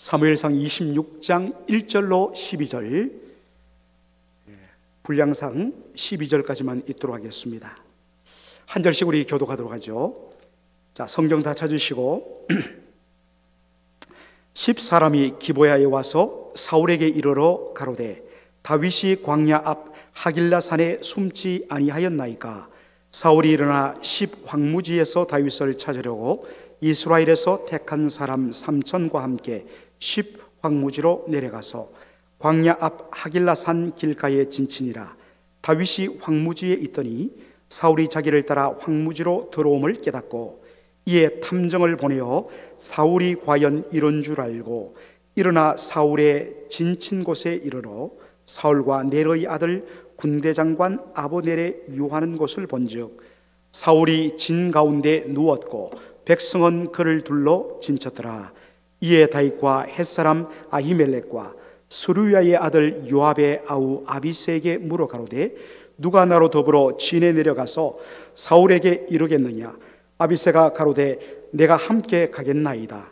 사무엘상 26장 1절로 12절, 분량상 12절까지만 읽도록 하겠습니다. 한 절씩 우리 교독하도록 하죠. 자, 성경 다 찾으시고 10사람이 기브야에 와서 사울에게 이르러 가로되 다윗이 광야 앞 하길라산에 숨지 아니하였나이까. 사울이 일어나 10황무지에서 다윗을 찾으려고 이스라엘에서 택한 사람 3천과 함께 10황무지로 내려가서 광야 앞 하길라산 길가에 진친이라. 다윗이 황무지에 있더니 사울이 자기를 따라 황무지로 들어옴을 깨닫고 이에 탐정을 보내어 사울이 과연 이런 줄 알고 일어나 사울의 진친 곳에 이르러 사울과 넬의 아들 군대장관 아브넬의 유하는 곳을 본즉 사울이 진 가운데 누웠고 백성은 그를 둘러 진쳤더라. 이에 다윗과 햇사람 아히멜렉과 스루야의 아들 요압의 아우 아비새에게 물어 가로되 누가 나로 더불어 진에 내려가서 사울에게 이르겠느냐. 아비새가 가로되 내가 함께 가겠나이다.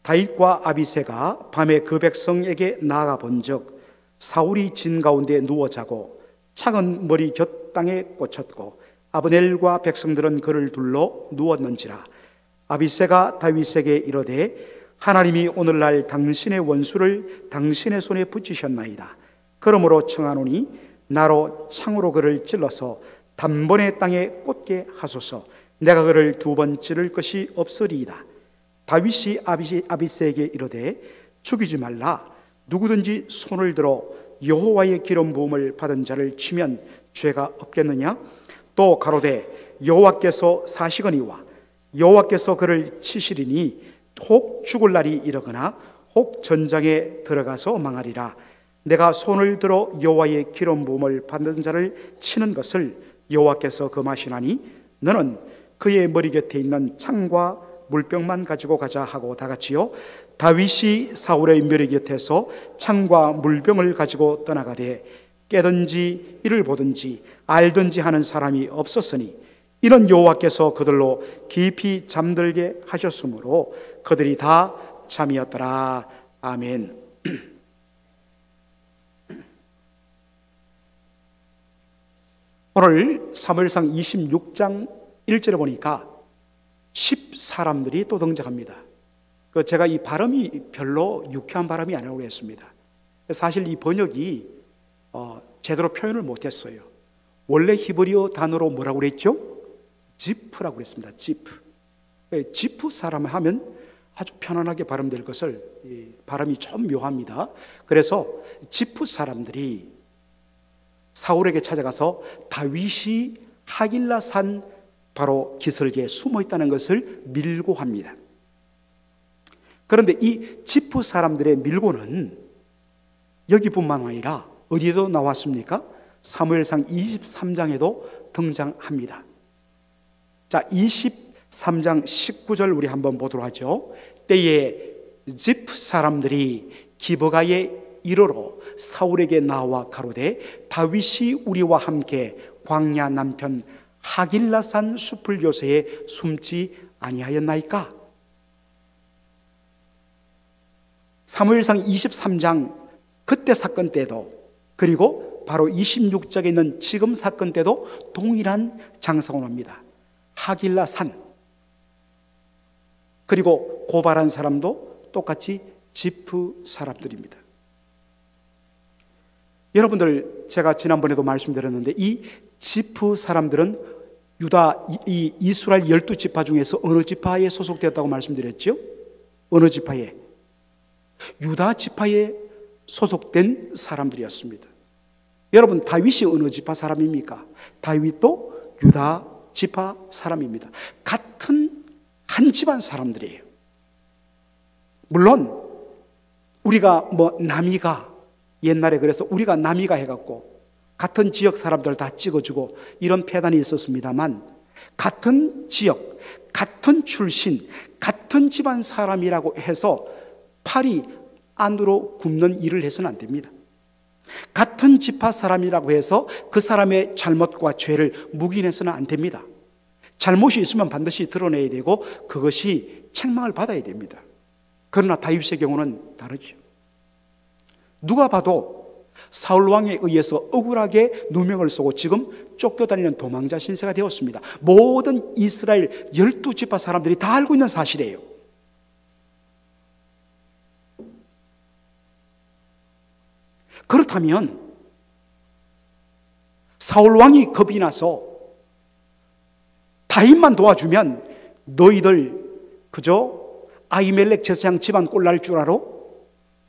다윗과 아비새가 밤에 그 백성에게 나아가 본즉 사울이 진 가운데 누워 자고 창은 머리 곁땅에 꽂혔고 아브넬과 백성들은 그를 둘러 누웠는지라. 아비새가 다윗에게 이르되 하나님이 오늘날 당신의 원수를 당신의 손에 붙이셨나이다. 그러므로 청하노니 나로 창으로 그를 찔러서 단번에 땅에 꽂게 하소서. 내가 그를 2번 찌를 것이 없으리이다. 다윗이 아비새에게 이르되 죽이지 말라. 누구든지 손을 들어 여호와의 기름 부음을 받은 자를 치면 죄가 없겠느냐. 또 가로되 여호와께서 사시거니와 여호와께서 그를 치시리니 혹 죽을 날이 이르거나 혹 전장에 들어가서 망하리라. 내가 손을 들어 여호와의 기름 부음을 받는 자를 치는 것을 여호와께서 금하시나니 너는 그의 머리 곁에 있는 창과 물병만 가지고 가자 하고 다같이요. 다윗이 사울의 머리 곁에서 창과 물병을 가지고 떠나가되 깨든지 이를 보든지 알든지 하는 사람이 없었으니 이는 여호와께서 그들로 깊이 잠들게 하셨으므로 그들이 다 잠이었더라. 아멘. 오늘 사무엘상 26장 1절에 보니까 10사람들이 또 등장합니다. 제가 이 발음이 별로 유쾌한 발음이 아니라고 했습니다. 사실 이 번역이 제대로 표현을 못했어요. 원래 히브리어 단어로 뭐라고 그랬죠? 지프라고 그랬습니다. 지프 사람 하면 아주 편안하게 발음될 것을 발음이 좀 묘합니다. 그래서 지프 사람들이 사울에게 찾아가서 다윗이 하길라산 바로 기슭에 숨어 있다는 것을 밀고합니다. 그런데 이 지프 사람들의 밀고는 여기뿐만 아니라 어디에도 나왔습니까? 사무엘상 23장에도 등장합니다. 자, 23장 19절 우리 한번 보도록 하죠. 때에 지프 사람들이 기브가에 이르러 사울에게 나와 가로되 다윗이 우리와 함께 광야 남편 하길라산 숲을 요새에 숨지 아니하였나이까. 사무엘상 23장 그때 사건 때도 그리고 바로 26장에 있는 지금 사건 때도 동일한 장소가 옵니다. 하길라산. 그리고 고발한 사람도 똑같이 지프 사람들입니다. 여러분들, 제가 지난번에도 말씀드렸는데 이 지프 사람들은 유다 이 이스라엘 12지파 중에서 어느 지파에 소속되었다고 말씀드렸죠? 어느 지파에? 유다 지파에 소속된 사람들이었습니다. 여러분, 다윗이 어느 지파 사람입니까? 다윗도 유다 지파 사람입니다. 같은 한 집안 사람들이에요. 물론 우리가 남이가 옛날에 그래서 우리가 남이가 해갖고 같은 지역 사람들 다 찍어주고 이런 폐단이 있었습니다만 같은 지역, 같은 출신, 같은 집안 사람이라고 해서 팔이 안으로 굽는 일을 해서는 안 됩니다. 같은 지파 사람이라고 해서 그 사람의 잘못과 죄를 묵인해서는 안 됩니다. 잘못이 있으면 반드시 드러내야 되고 그것이 책망을 받아야 됩니다. 그러나 다윗의 경우는 다르죠. 누가 봐도 사울 왕에 의해서 억울하게 누명을 쓰고 지금 쫓겨다니는 도망자 신세가 되었습니다. 모든 이스라엘 12지파 사람들이 다 알고 있는 사실이에요. 그렇다면 사울 왕이 겁이 나서 다윗만 도와주면 너희들 그저 아히멜렉 제사장 집안 꼴날 줄 알아?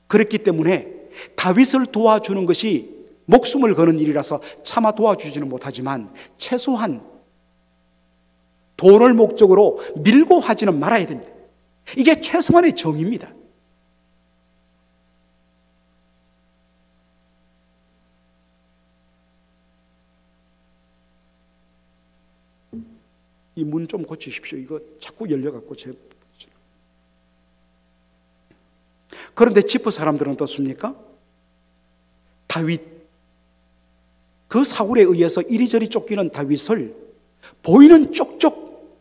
그랬기 때문에 다윗을 도와주는 것이 목숨을 거는 일이라서 차마 도와주지는 못하지만 최소한 돈을 목적으로 밀고 하지는 말아야 됩니다. 이게 최소한의 정의입니다. 이 문 좀 고치십시오. 이거 자꾸 열려갖고 그런데 지프 사람들은 어떻습니까? 다윗, 그 사울에 의해서 이리저리 쫓기는 다윗을 보이는 쪽쪽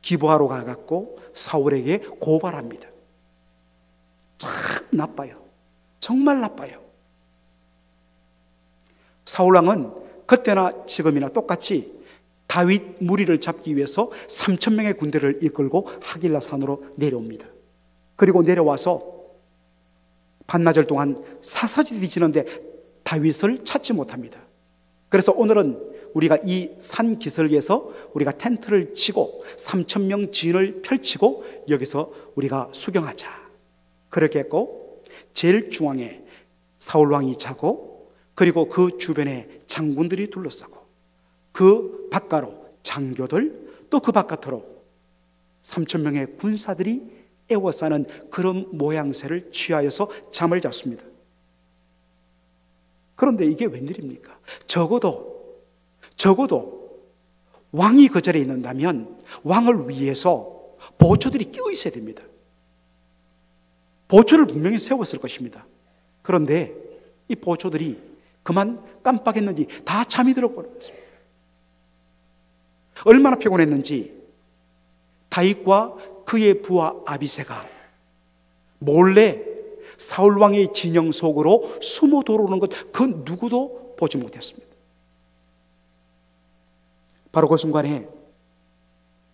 기부하러 가갖고 사울에게 고발합니다. 참 나빠요. 정말 나빠요. 사울왕은 그때나 지금이나 똑같이 다윗 무리를 잡기 위해서 3,000명의 군대를 이끌고 하길라 산으로 내려옵니다. 그리고 내려와서 반나절 동안 사사지 뒤지는데 다윗을 찾지 못합니다. 그래서 오늘은 우리가 이 산 기슭에서 우리가 텐트를 치고 3,000명 진을 펼치고 여기서 우리가 수경하자. 그렇게 했고 제일 중앙에 사울왕이 자고 그리고 그 주변에 장군들이 둘러싸고 그 바깥으로 장교들 또 그 바깥으로 3,000명의 군사들이 에워싸는 그런 모양새를 취하여서 잠을 잤습니다. 그런데 이게 웬일입니까? 적어도 왕이 그 자리에 있는다면 왕을 위해서 보초들이 끼어 있어야 됩니다. 보초를 분명히 세웠을 것입니다. 그런데 이 보초들이 그만 깜빡했는지 다 잠이 들어버렸습니다. 얼마나 피곤했는지 다윗과 그의 부하 아비새가 몰래 사울왕의 진영 속으로 숨어 들어오는 것, 그 누구도 보지 못했습니다. 바로 그 순간에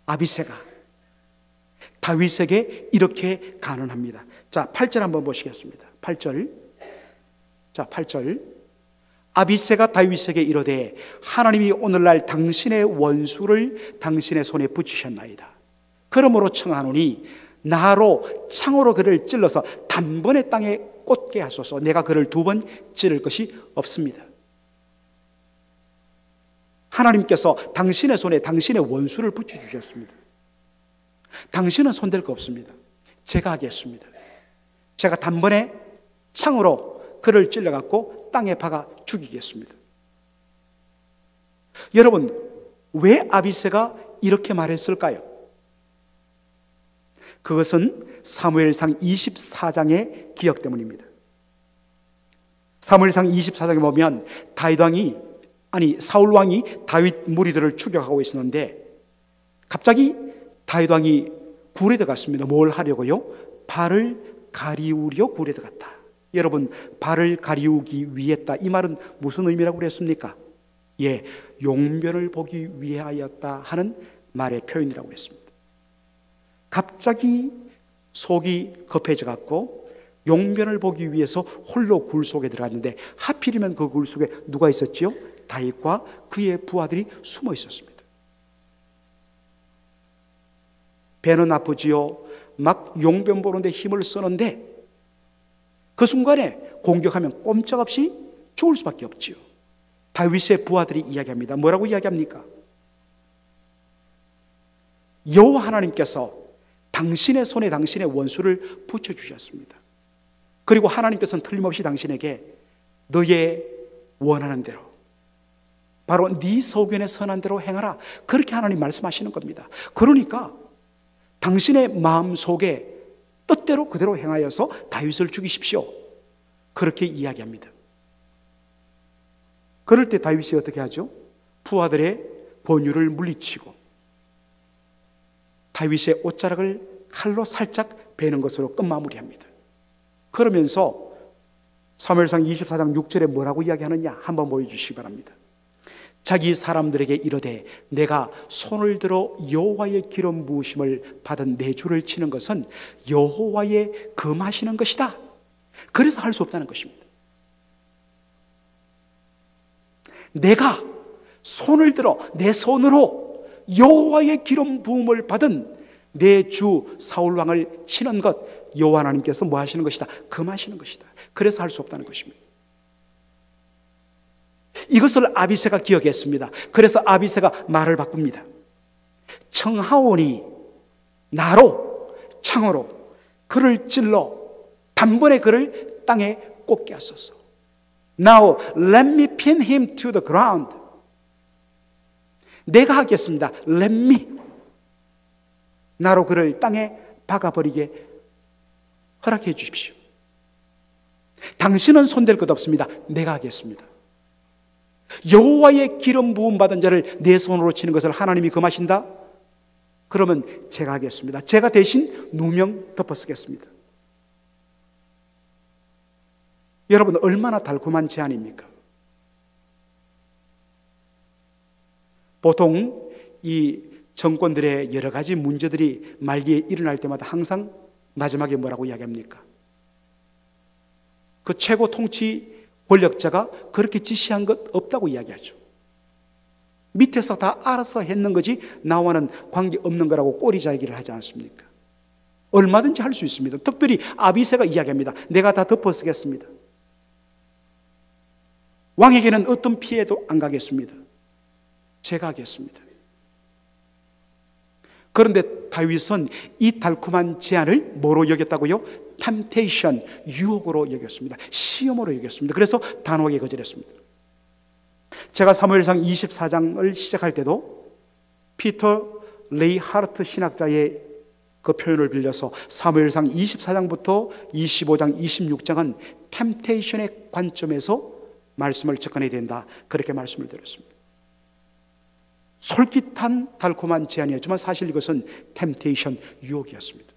아비새가 다윗에게 이렇게 간언합니다. 자, 8절 한번 보시겠습니다. 8절. 자, 8절. 아비새가 다윗에게 이르되 하나님이 오늘날 당신의 원수를 당신의 손에 붙이셨나이다. 그러므로 청하노니 나로 창으로 그를 찔러서 단번에 땅에 꽂게 하소서. 내가 그를 2번 찌를 것이 없습니다. 하나님께서 당신의 손에 당신의 원수를 붙여주셨습니다. 당신은 손댈 거 없습니다. 제가 하겠습니다. 제가 단번에 창으로 그를 찔러갖고 땅에 박아 죽이겠습니다. 여러분, 왜 아비새가 이렇게 말했을까요? 그것은 사무엘상 24장의 기억 때문입니다. 사무엘상 24장에 보면 사울 왕이 다윗 무리들을 추격하고 있었는데 갑자기 다윗 왕이 굴에 들어갔습니다. 뭘 하려고요? 발을 가리우려 굴에 들어갔다. 여러분, 발을 가리우기 위했다, 이 말은 무슨 의미라고 그랬습니까? 예, 용변을 보기 위하였다 하는 말의 표현이라고 했습니다. 갑자기 속이 급해져 갖고 용변을 보기 위해서 홀로 굴 속에 들어갔는데 하필이면 그 굴 속에 누가 있었지요? 다윗과 그의 부하들이 숨어 있었습니다. 배는 아프지요. 막 용변 보는데 힘을 쓰는데 그 순간에 공격하면 꼼짝없이 죽을 수밖에 없지요. 다윗의 부하들이 이야기합니다. 뭐라고 이야기합니까? 여호와 하나님께서 당신의 손에 당신의 원수를 붙여주셨습니다. 그리고 하나님께서는 틀림없이 당신에게 너의 원하는 대로, 바로 네 소견에 선한 대로 행하라, 그렇게 하나님 말씀하시는 겁니다. 그러니까 당신의 마음속에 뜻대로 그대로 행하여서 다윗을 죽이십시오, 그렇게 이야기합니다. 그럴 때 다윗이 어떻게 하죠? 부하들의 번유를 물리치고 다윗의 옷자락을 칼로 살짝 베는 것으로 끝마무리합니다. 그러면서 사무엘상 24장 6절에 뭐라고 이야기하느냐 한번 보여주시기 바랍니다. 자기 사람들에게 이르되 내가 손을 들어 여호와의 기름 부으심을 받은 내 주를 치는 것은 여호와의 금하시는 것이다. 그래서 할 수 없다는 것입니다. 내가 손을 들어 내 손으로 여호와의 기름 부음을 받은 내 주 사울 왕을 치는 것, 여호와 하나님께서 뭐 하시는 것이다? 금하시는 것이다. 그래서 할 수 없다는 것입니다. 이것을 아비새가 기억했습니다. 그래서 아비새가 말을 바꿉니다. 청하오니 나로 창으로 그를 찔러 단번에 그를 땅에 꽂게 하소서. Now let me pin him to the ground. 내가 하겠습니다. Let me. 나로 그를 땅에 박아버리게 허락해 주십시오. 당신은 손댈 것 없습니다. 내가 하겠습니다. 여호와의 기름 부음 받은 자를 내 손으로 치는 것을 하나님이 금하신다? 그러면 제가 하겠습니다. 제가 대신 누명 덮어쓰겠습니다. 여러분, 얼마나 달콤한 제안입니까? 보통 이 정권들의 여러 가지 문제들이 말기에 일어날 때마다 항상 마지막에 뭐라고 이야기합니까? 그 최고 통치 권력자가 그렇게 지시한 것 없다고 이야기하죠. 밑에서 다 알아서 했는 거지 나와는 관계없는 거라고 꼬리자기를 하지 않습니까? 얼마든지 할 수 있습니다. 특별히 아비새가 이야기합니다. 내가 다 덮어쓰겠습니다. 왕에게는 어떤 피해도 안 가겠습니다. 제가 하겠습니다. 그런데 다윗은 이 달콤한 제안을 뭐로 여겼다고요? temptation, 유혹으로 여겼습니다. 시험으로 여겼습니다. 그래서 단호하게 거절했습니다. 제가 사무엘상 24장을 시작할 때도 피터 레이 하르트 신학자의 그 표현을 빌려서 사무엘상 24장부터 25장, 26장은 temptation의 관점에서 말씀을 접근해야 된다, 그렇게 말씀을 드렸습니다. 솔깃한 달콤한 제안이었지만 사실 이것은 temptation, 유혹이었습니다.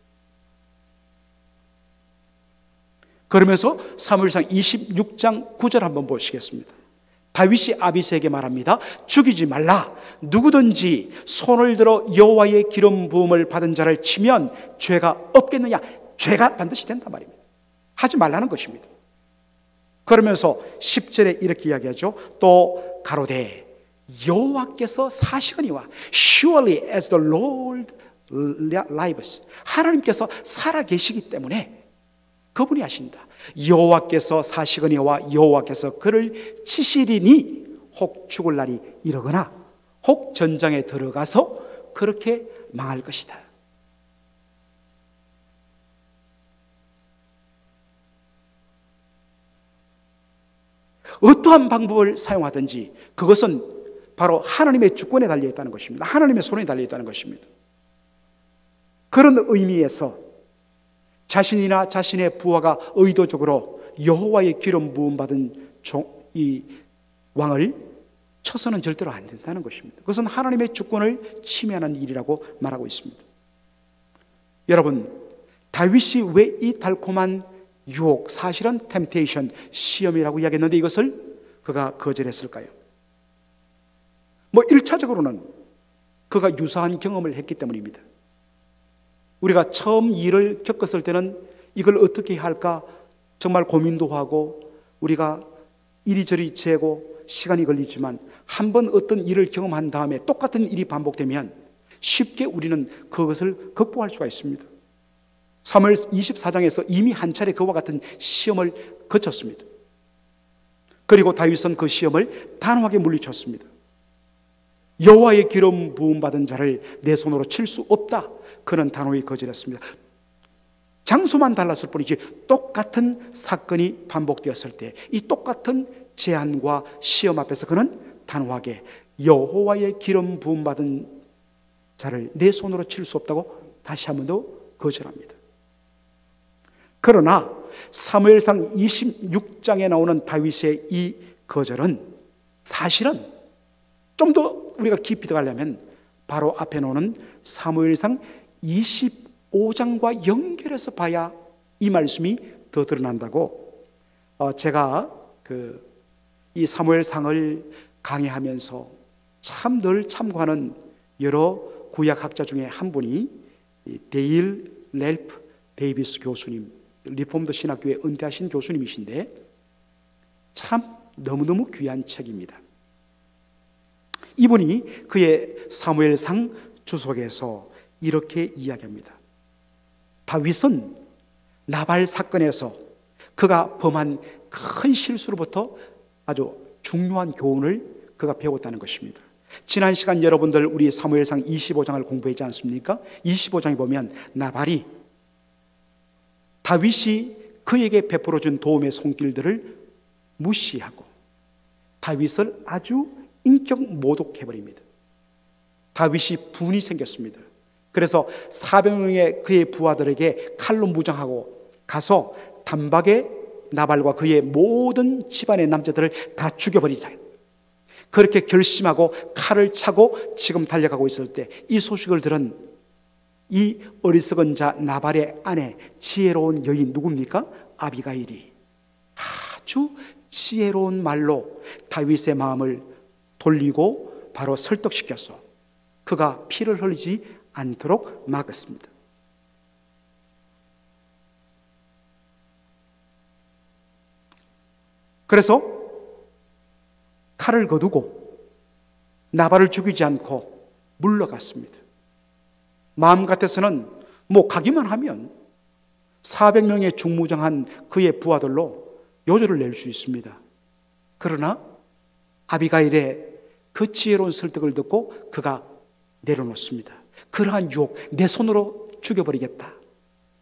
그러면서 사무엘상 26장 9절 한번 보시겠습니다. 다윗이 아비새에게 말합니다. 죽이지 말라. 누구든지 손을 들어 여호와의 기름 부음을 받은 자를 치면 죄가 없겠느냐? 죄가 반드시 된단 말입니다. 하지 말라는 것입니다. 그러면서 10절에 이렇게 이야기하죠. 또 가로되 여호와께서 사시거니와 surely as the Lord lives. 하나님께서 살아 계시기 때문에 그분이 하신다. 여호와께서 사시거니와 여호와께서 그를 치시리니 혹 죽을 날이 이르거나 혹 전장에 들어가서 그렇게 망할 것이다. 어떠한 방법을 사용하든지 그것은 바로 하나님의 주권에 달려있다는 것입니다. 하나님의 손에 달려있다는 것입니다. 그런 의미에서 자신이나 자신의 부하가 의도적으로 여호와의 기름 부음 받은 이 왕을 쳐서는 절대로 안 된다는 것입니다. 그것은 하나님의 주권을 침해하는 일이라고 말하고 있습니다. 여러분, 다윗이 왜 이 달콤한 유혹, 사실은 템테이션, 시험이라고 이야기했는데 이것을 그가 거절했을까요? 1차적으로는 그가 유사한 경험을 했기 때문입니다. 우리가 처음 일을 겪었을 때는 이걸 어떻게 할까 정말 고민도 하고 우리가 이리저리 재고 시간이 걸리지만 한번 어떤 일을 경험한 다음에 똑같은 일이 반복되면 쉽게 우리는 그것을 극복할 수가 있습니다. 사무엘 24장에서 이미 한 차례 그와 같은 시험을 거쳤습니다. 그리고 다윗은 그 시험을 단호하게 물리쳤습니다. 여호와의 기름 부음 받은 자를 내 손으로 칠 수 없다. 그는 단호히 거절했습니다. 장소만 달랐을 뿐이지 똑같은 사건이 반복되었을 때 이 똑같은 제안과 시험 앞에서 그는 단호하게 여호와의 기름 부음 받은 자를 내 손으로 칠 수 없다고 다시 한 번 더 거절합니다. 그러나 사무엘상 26장에 나오는 다윗의 이 거절은 사실은 좀 더 우리가 깊이 들어가려면 바로 앞에 나오는 사무엘상 25 5장과 연결해서 봐야 이 말씀이 더 드러난다고 제가 이 사무엘상을 강의하면서 참 늘 참고하는 여러 구약학자 중에 한 분이 데일 렐프 데이비스 교수님, 리폼드 신학교에 은퇴하신 교수님이신데 참 너무너무 귀한 책입니다. 이분이 그의 사무엘상 주석에서 이렇게 이야기합니다. 다윗은 나발 사건에서 그가 범한 큰 실수로부터 아주 중요한 교훈을 그가 배웠다는 것입니다. 지난 시간 여러분들 우리 사무엘상 25장을 공부했지 않습니까? 25장에 보면 나발이 다윗이 그에게 베풀어준 도움의 손길들을 무시하고 다윗을 아주 인격 모독해버립니다. 다윗이 분이 생겼습니다. 그래서 400명의 그의 부하들에게 칼로 무장하고 가서 단박에 나발과 그의 모든 집안의 남자들을 다 죽여버리자. 그렇게 결심하고 칼을 차고 지금 달려가고 있을 때 이 소식을 들은 이 어리석은 자 나발의 아내, 지혜로운 여인 누굽니까? 아비가일이 아주 지혜로운 말로 다윗의 마음을 돌리고 바로 설득시켜서 그가 피를 흘리지 않도록 막았습니다. 그래서 칼을 거두고 나발을 죽이지 않고 물러갔습니다. 마음 같아서는 가기만 하면 400명의 중무장한 그의 부하들로 요절을 낼 수 있습니다. 그러나 아비가일의 그 지혜로운 설득을 듣고 그가 내려놓습니다. 그러한 유혹, 내 손으로 죽여버리겠다,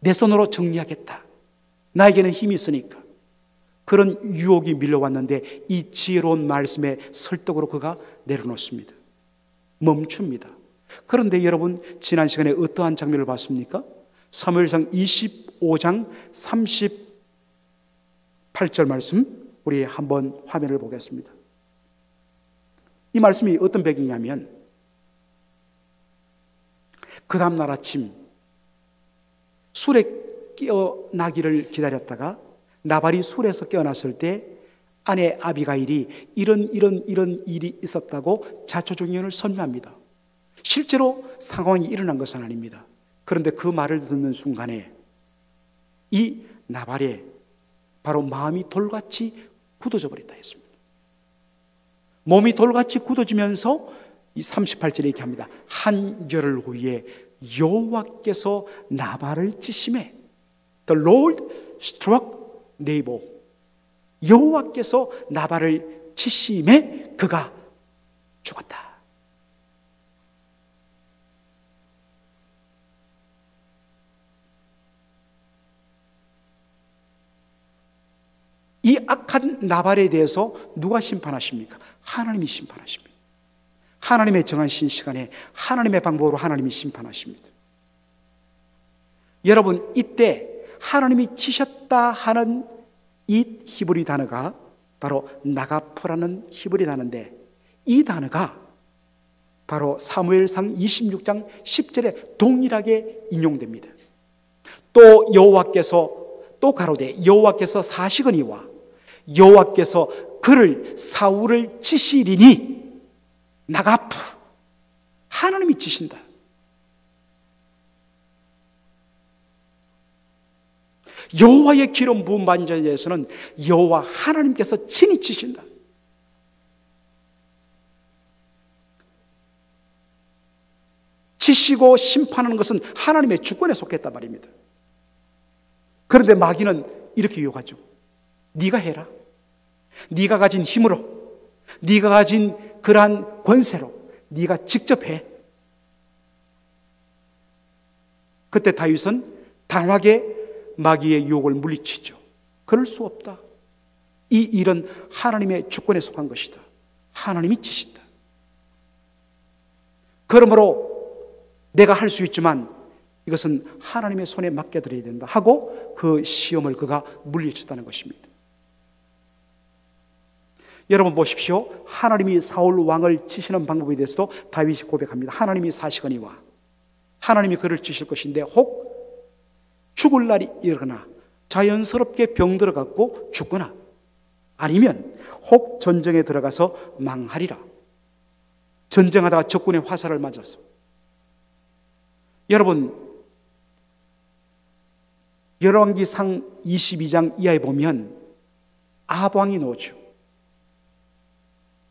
내 손으로 정리하겠다, 나에게는 힘이 있으니까, 그런 유혹이 밀려왔는데 이 지혜로운 말씀의 설득으로 그가 내려놓습니다. 멈춥니다. 그런데 여러분, 지난 시간에 어떠한 장면을 봤습니까? 사무엘상 25장 38절 말씀, 우리 한번 화면을 보겠습니다. 이 말씀이 어떤 배경이냐면, 그 다음날 아침 술에 깨어나기를 기다렸다가 나발이 술에서 깨어났을 때 아내 아비가일이 이런 일이 있었다고 자초정연을 설명합니다. 실제로 상황이 일어난 것은 아닙니다. 그런데 그 말을 듣는 순간에 이 나발의 바로 마음이 돌같이 굳어져 버렸다 했습니다. 몸이 돌같이 굳어지면서 이 38절에 이렇게 합니다. 한 열흘 후에 여호와께서 나발을 치심에 The Lord struck Nabal. 여호와께서 나발을 치심에 그가 죽었다. 이 악한 나발에 대해서 누가 심판하십니까? 하나님이 심판하십니다. 하나님의 정하신 시간에 하나님의 방법으로 하나님이 심판하십니다. 여러분, 이때 하나님이 치셨다 하는 이 히브리 단어가 바로 나가프라는 히브리 단어인데, 이 단어가 바로 사무엘상 26장 10절에 동일하게 인용됩니다. 또 여호와께서 또 가로되 여호와께서 사시거니와 여호와께서 그를 사울을 치시리니. 나가프, 하나님이 치신다. 여호와의 기름 부은 받은 자에 대해서는 여호와 하나님께서 친히 치신다. 치시고 심판하는 것은 하나님의 주권에 속했단 말입니다. 그런데 마귀는 이렇게 유혹하죠. 네가 해라. 네가 가진 힘으로, 네가 가진 그러한 권세로 네가 직접 해. 그때 다윗은 단호하게 마귀의 유혹을 물리치죠. 그럴 수 없다. 이 일은 하나님의 주권에 속한 것이다. 하나님이 치신다. 그러므로 내가 할 수 있지만 이것은 하나님의 손에 맡겨드려야 된다 하고 그 시험을 그가 물리쳤다는 것입니다. 여러분 보십시오. 하나님이 사울 왕을 치시는 방법에 대해서도 다윗이 고백합니다. 하나님이 사시거니와, 하나님이 그를 치실 것인데 혹 죽을 날이 이르거나 자연스럽게 병들어갖고 죽거나 아니면 혹 전쟁에 들어가서 망하리라. 전쟁하다가 적군의 화살을 맞아서. 여러분, 열왕기상 22장 이하에 보면 아방이 나오죠.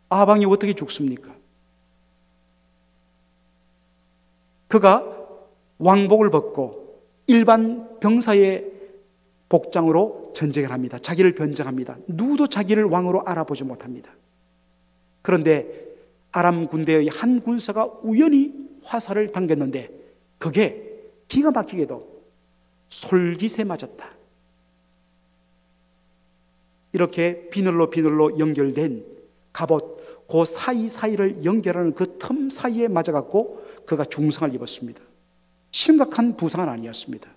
아방이 어떻게 죽습니까? 그가 왕복을 벗고 일반 병사의 복장으로 전쟁을 합니다. 자기를 변장합니다. 누구도 자기를 왕으로 알아보지 못합니다. 그런데 아람 군대의 한 군사가 우연히 화살을 당겼는데 그게 기가 막히게도 솔깃에 맞았다. 이렇게 비늘로 연결된 갑옷, 그 사이사이를 연결하는 그 틈 사이에 맞아갖고 그가 중상을 입었습니다. 심각한 부상은 아니었습니다.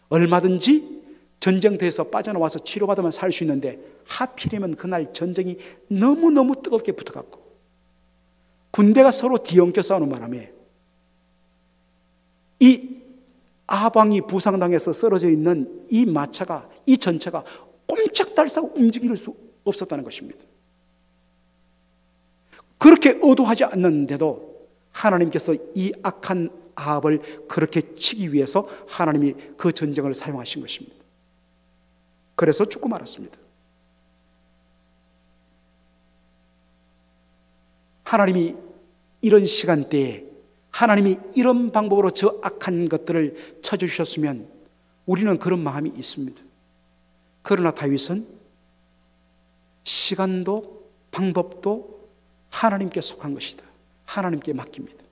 얼마든지 전쟁터에서 빠져나와서 치료받으면 살 수 있는데 하필이면 그날 전쟁이 너무너무 뜨겁게 붙어갖고 군대가 서로 뒤엉켜 싸우는 바람에 이 아방이 부상당해서 쓰러져 있는 이 마차가, 이 전차가 꼼짝달싹 움직일 수 없었다는 것입니다. 그렇게 의도하지 않는데도 하나님께서 이 악한 아합을 그렇게 치기 위해서 하나님이 그 전쟁을 사용하신 것입니다. 그래서 죽고 말았습니다. 하나님이 이런 시간대에 하나님이 이런 방법으로 저 악한 것들을 쳐주셨으면 우리는 그런 마음이 있습니다. 그러나 다윗은 시간도 방법도 하나님께 속한 것이다. 하나님께 맡깁니다.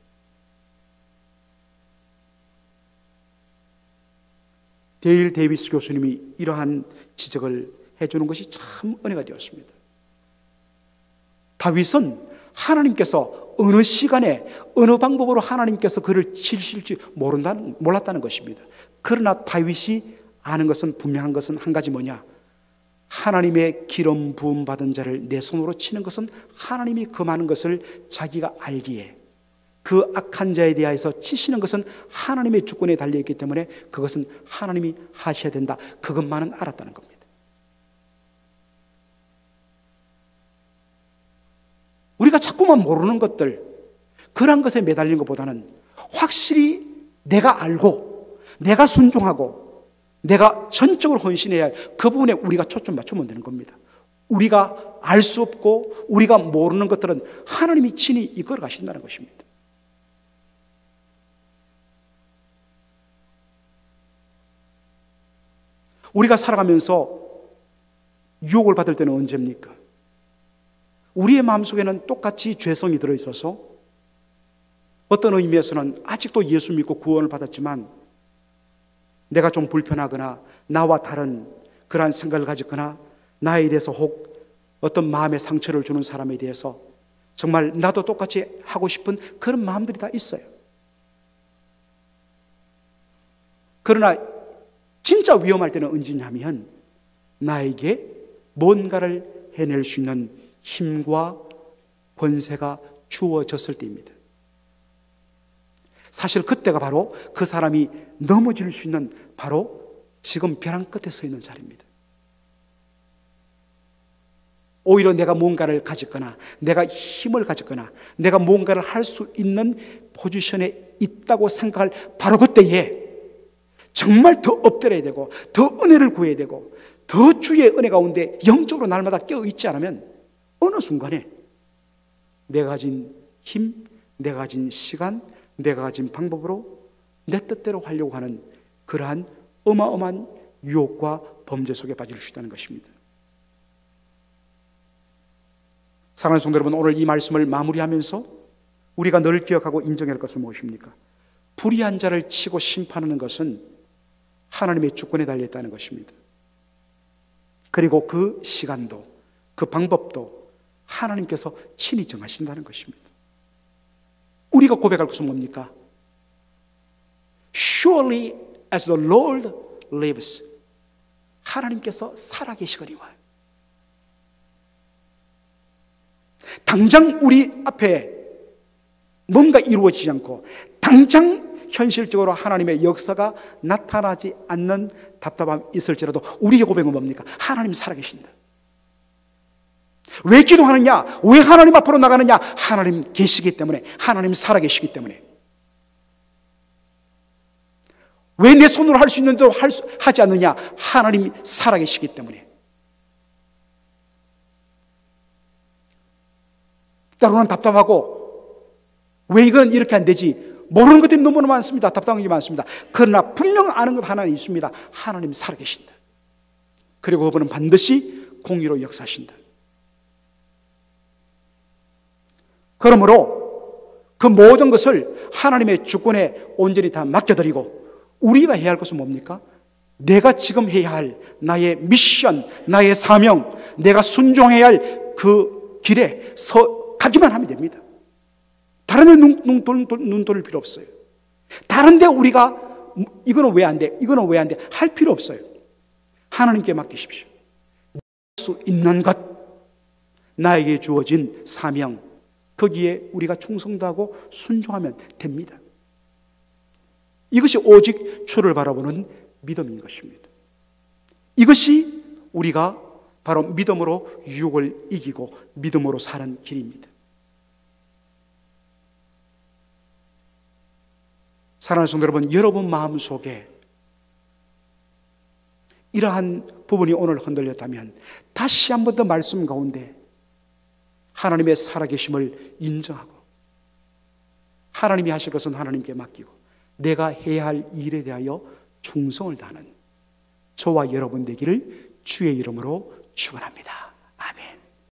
데일 데이비스 교수님이 이러한 지적을 해주는 것이 참 은혜가 되었습니다. 다윗은 하나님께서 어느 시간에 어느 방법으로 하나님께서 그를 치실지 몰랐다는 것입니다. 그러나 다윗이 아는 것은, 분명한 것은 한 가지 뭐냐? 하나님의 기름 부음 받은 자를 내 손으로 치는 것은 하나님이 금하는 것을 자기가 알기에 그 악한 자에 대하여서 치시는 것은 하나님의 주권에 달려있기 때문에 그것은 하나님이 하셔야 된다. 그것만은 알았다는 겁니다. 우리가 자꾸만 모르는 것들, 그런 것에 매달리는 것보다는 확실히 내가 알고 내가 순종하고 내가 전적으로 헌신해야 할 그 부분에 우리가 초점 맞추면 되는 겁니다. 우리가 알 수 없고 우리가 모르는 것들은 하나님이 친히 이끌어 가신다는 것입니다. 우리가 살아가면서 유혹을 받을 때는 언제입니까? 우리의 마음속에는 똑같이 죄성이 들어있어서 어떤 의미에서는 아직도 예수 믿고 구원을 받았지만 내가 좀 불편하거나 나와 다른 그러한 생각을 가졌거나 나에 대해서 혹 어떤 마음의 상처를 주는 사람에 대해서 정말 나도 똑같이 하고 싶은 그런 마음들이 다 있어요. 그러나 진짜 위험할 때는 언제냐면 나에게 뭔가를 해낼 수 있는 힘과 권세가 주어졌을 때입니다. 사실 그때가 바로 그 사람이 넘어질 수 있는 바로 지금 벼랑 끝에 서 있는 자리입니다. 오히려 내가 뭔가를 가졌거나 내가 힘을 가졌거나 내가 뭔가를 할 수 있는 포지션에 있다고 생각할 바로 그때에 정말 더 엎드려야 되고 더 은혜를 구해야 되고 더 주의 은혜 가운데 영적으로 날마다 깨어있지 않으면 어느 순간에 내가 가진 힘, 내가 가진 시간, 내가 가진 방법으로 내 뜻대로 하려고 하는 그러한 어마어마한 유혹과 범죄 속에 빠질 수 있다는 것입니다. 사랑하는 성도 여러분, 오늘 이 말씀을 마무리하면서 우리가 늘 기억하고 인정할 것은 무엇입니까? 불의한 자를 치고 심판하는 것은 하나님의 주권에 달려있다는 것입니다. 그리고 그 시간도 그 방법도 하나님께서 친히 정하신다는 것입니다. 우리가 고백할 것은 뭡니까? Surely as the Lord lives, 하나님께서 살아계시거니와. 당장 우리 앞에 뭔가 이루어지지 않고 당장 현실적으로 하나님의 역사가 나타나지 않는 답답함이 있을지라도 우리의 고백은 뭡니까? 하나님 살아계신다. 왜 기도하느냐? 왜 하나님 앞으로 나가느냐? 하나님 계시기 때문에, 하나님 살아계시기 때문에. 왜 내 손으로 할 수 있는데도 하지 않느냐? 하나님이 살아계시기 때문에. 때로는 답답하고 왜 이건 이렇게 안 되지? 모르는 것들이 너무나 많습니다. 답답한 게 많습니다. 그러나 분명 아는 것 하나 있습니다. 하나님 살아계신다. 그리고 그분은 반드시 공의로 역사하신다. 그러므로 그 모든 것을 하나님의 주권에 온전히 다 맡겨드리고 우리가 해야 할 것은 뭡니까? 내가 지금 해야 할 나의 미션, 나의 사명, 내가 순종해야 할 그 길에 가기만 하면 됩니다. 다른 데 눈 돌릴 필요 없어요. 다른 데 우리가 이거는 왜 안 돼? 이거는 왜 안 돼? 할 필요 없어요. 하나님께 맡기십시오. 할 수 있는 것, 나에게 주어진 사명, 거기에 우리가 충성도하고 순종하면 됩니다. 이것이 오직 주를 바라보는 믿음인 것입니다. 이것이 우리가 바로 믿음으로 유혹을 이기고 믿음으로 사는 길입니다. 사랑하는 성도 여러분, 여러분 마음속에 이러한 부분이 오늘 흔들렸다면 다시 한 번 더 말씀 가운데 하나님의 살아계심을 인정하고 하나님이 하실 것은 하나님께 맡기고 내가 해야 할 일에 대하여 충성을 다하는 저와 여러분 되기를 주의 이름으로 축원합니다.